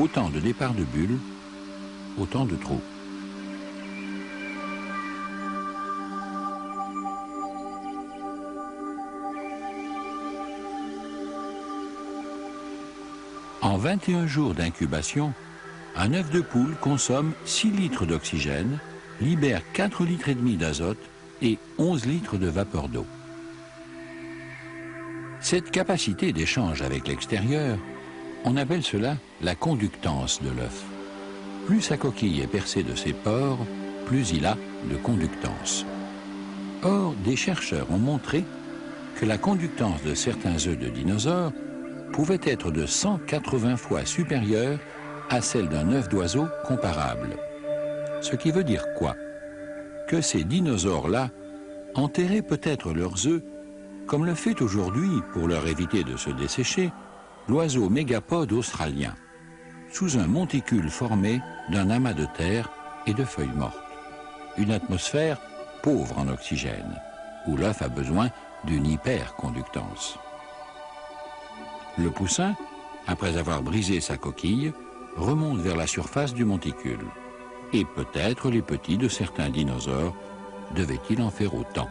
Autant de départs de bulles, autant de trous. En 21 jours d'incubation, un œuf de poule consomme 6 litres d'oxygène, libère 4 litres et demi d'azote et 11 litres de vapeur d'eau. Cette capacité d'échange avec l'extérieur, on appelle cela la conductance de l'œuf. Plus sa coquille est percée de ses pores, plus il a de conductance. Or, des chercheurs ont montré que la conductance de certains œufs de dinosaures pouvait être de 180 fois supérieure à celle d'un œuf d'oiseau comparable. Ce qui veut dire quoi? Que ces dinosaures-là enterraient peut-être leurs œufs, comme le fait aujourd'hui, pour leur éviter de se dessécher, l'oiseau mégapode australien, sous un monticule formé d'un amas de terre et de feuilles mortes. Une atmosphère pauvre en oxygène, où l'œuf a besoin d'une hyperconductance. Le poussin, après avoir brisé sa coquille, remonte vers la surface du monticule. Et peut-être les petits de certains dinosaures devaient-ils en faire autant.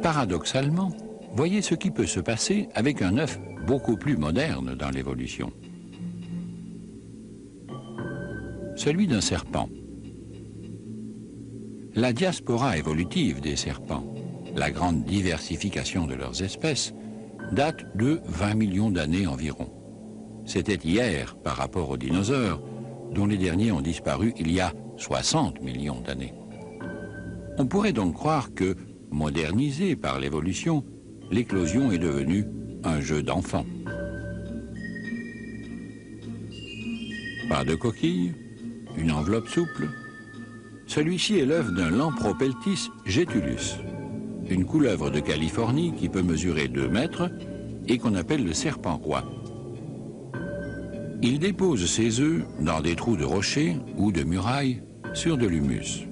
Paradoxalement, voyez ce qui peut se passer avec un œuf beaucoup plus moderne dans l'évolution. Celui d'un serpent. La diaspora évolutive des serpents, la grande diversification de leurs espèces, date de 20 millions d'années environ. C'était hier par rapport aux dinosaures, dont les derniers ont disparu il y a 60 millions d'années. On pourrait donc croire que, modernisée par l'évolution, l'éclosion est devenue un jeu d'enfant. Pas de coquille, une enveloppe souple. Celui-ci est l'œuf d'un Lampropeltis jetulus, une couleuvre de Californie qui peut mesurer 2 mètres et qu'on appelle le serpent roi. Il dépose ses œufs dans des trous de rochers ou de murailles sur de l'humus.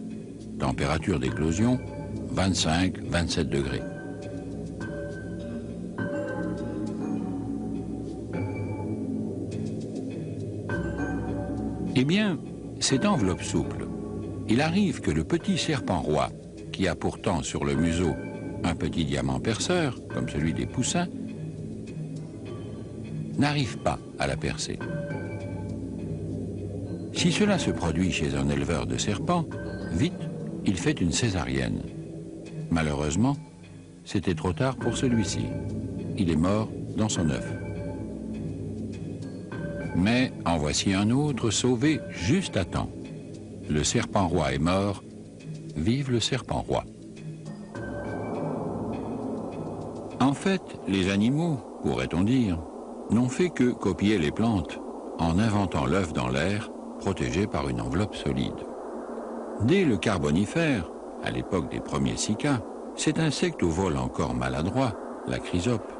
Température d'éclosion 25-27 degrés. Eh bien, cette enveloppe souple, il arrive que le petit serpent roi, qui a pourtant sur le museau un petit diamant perceur, comme celui des poussins, n'arrive pas à la percer. Si cela se produit chez un éleveur de serpents, vite, il fait une césarienne. Malheureusement, c'était trop tard pour celui-ci. Il est mort dans son œuf. Mais en voici un autre sauvé juste à temps. Le serpent roi est mort. Vive le serpent roi. En fait, les animaux, pourrait-on dire, n'ont fait que copier les plantes en inventant l'œuf dans l'air, protégé par une enveloppe solide. Dès le Carbonifère, à l'époque des premiers cycas, cet insecte au vol encore maladroit, la chrysope,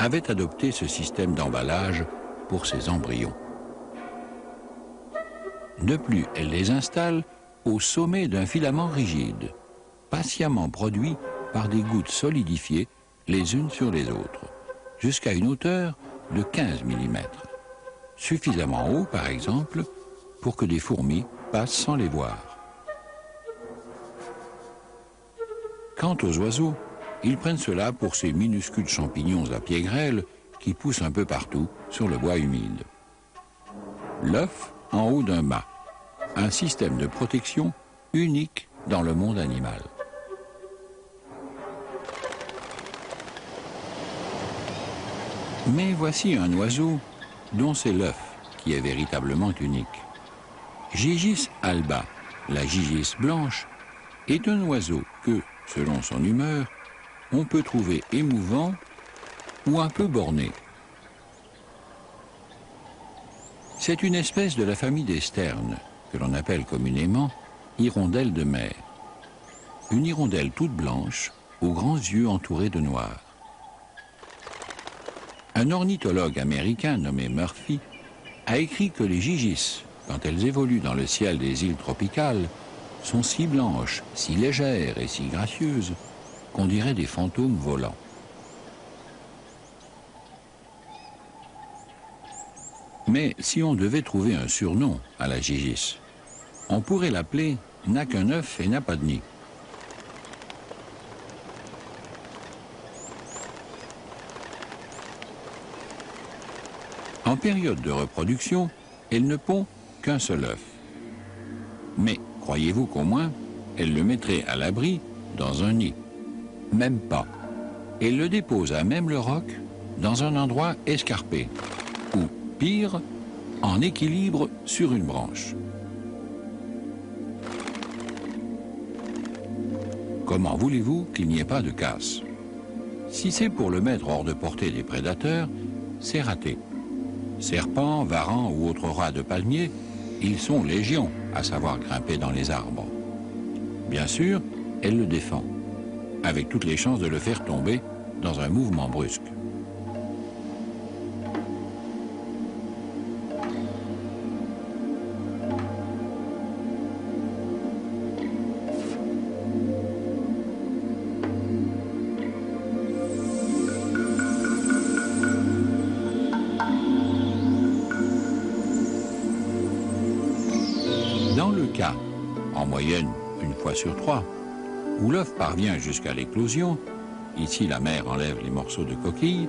avait adopté ce système d'emballage pour ses embryons. De plus, elle les installe au sommet d'un filament rigide, patiemment produit par des gouttes solidifiées les unes sur les autres, jusqu'à une hauteur de 15 mm, suffisamment haut, par exemple, pour que des fourmis passent sans les voir. Quant aux oiseaux, ils prennent cela pour ces minuscules champignons à pieds grêles qui poussent un peu partout sur le bois humide. L'œuf en haut d'un mât, un système de protection unique dans le monde animal. Mais voici un oiseau dont c'est l'œuf qui est véritablement unique. Gigis alba, la gigis blanche, est un oiseau que, selon son humeur, on peut trouver émouvant ou un peu borné. C'est une espèce de la famille des sternes, que l'on appelle communément hirondelle de mer. une hirondelle toute blanche, aux grands yeux entourés de noir. Un ornithologue américain nommé Murphy a écrit que les gigis, quand elles évoluent dans le ciel des îles tropicales, sont si blanches, si légères et si gracieuses qu'on dirait des fantômes volants. Mais si on devait trouver un surnom à la gigis, on pourrait l'appeler « n'a qu'un œuf et n'a pas de nid ». En période de reproduction, elle ne pond qu'un seul œuf. Mais croyez-vous qu'au moins, elle le mettrait à l'abri dans un nid? Même pas. Elle le dépose à même le roc, dans un endroit escarpé, ou, pire, en équilibre sur une branche. Comment voulez-vous qu'il n'y ait pas de casse? Si c'est pour le mettre hors de portée des prédateurs, c'est raté. Serpents, varans ou autres rats de palmier, ils sont légion à savoir grimper dans les arbres. Bien sûr, elle le défend, avec toutes les chances de le faire tomber dans un mouvement brusque. Dans le cas, en moyenne une fois sur 3, où l'œuf parvient jusqu'à l'éclosion, ici la mère enlève les morceaux de coquille,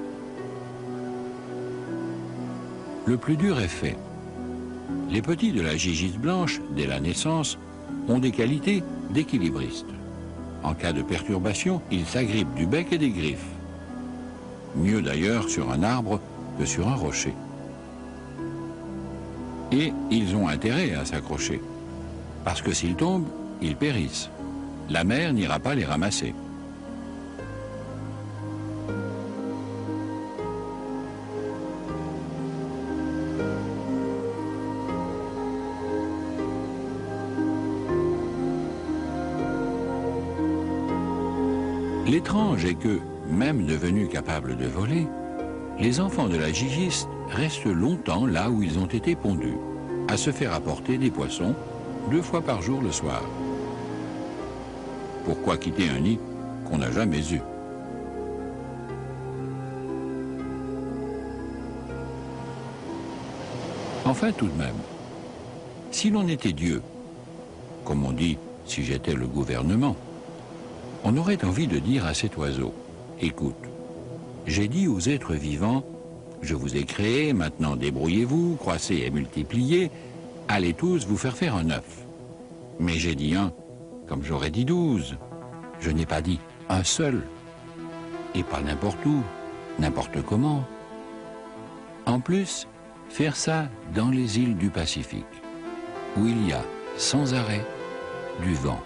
le plus dur est fait. Les petits de la gigis blanche, dès la naissance, ont des qualités d'équilibristes. En cas de perturbation, ils s'agrippent du bec et des griffes. Mieux d'ailleurs sur un arbre que sur un rocher. Et ils ont intérêt à s'accrocher, parce que s'ils tombent, ils périssent. La mère n'ira pas les ramasser. L'étrange est que, même devenus capables de voler, les enfants de la gigis restent longtemps là où ils ont été pondus, à se faire apporter des poissons 2 fois par jour le soir. Pourquoi quitter un nid qu'on n'a jamais eu? Enfin, tout de même, si l'on était Dieu, comme on dit si j'étais le gouvernement, on aurait envie de dire à cet oiseau, « Écoute, j'ai dit aux êtres vivants, je vous ai créé, maintenant débrouillez-vous, croissez et multipliez, allez tous vous faire un œuf. Mais j'ai dit un, comme j'aurais dit 12. Je n'ai pas dit un seul. Et pas n'importe où, n'importe comment. En plus, faire ça dans les îles du Pacifique, où il y a, sans arrêt, du vent.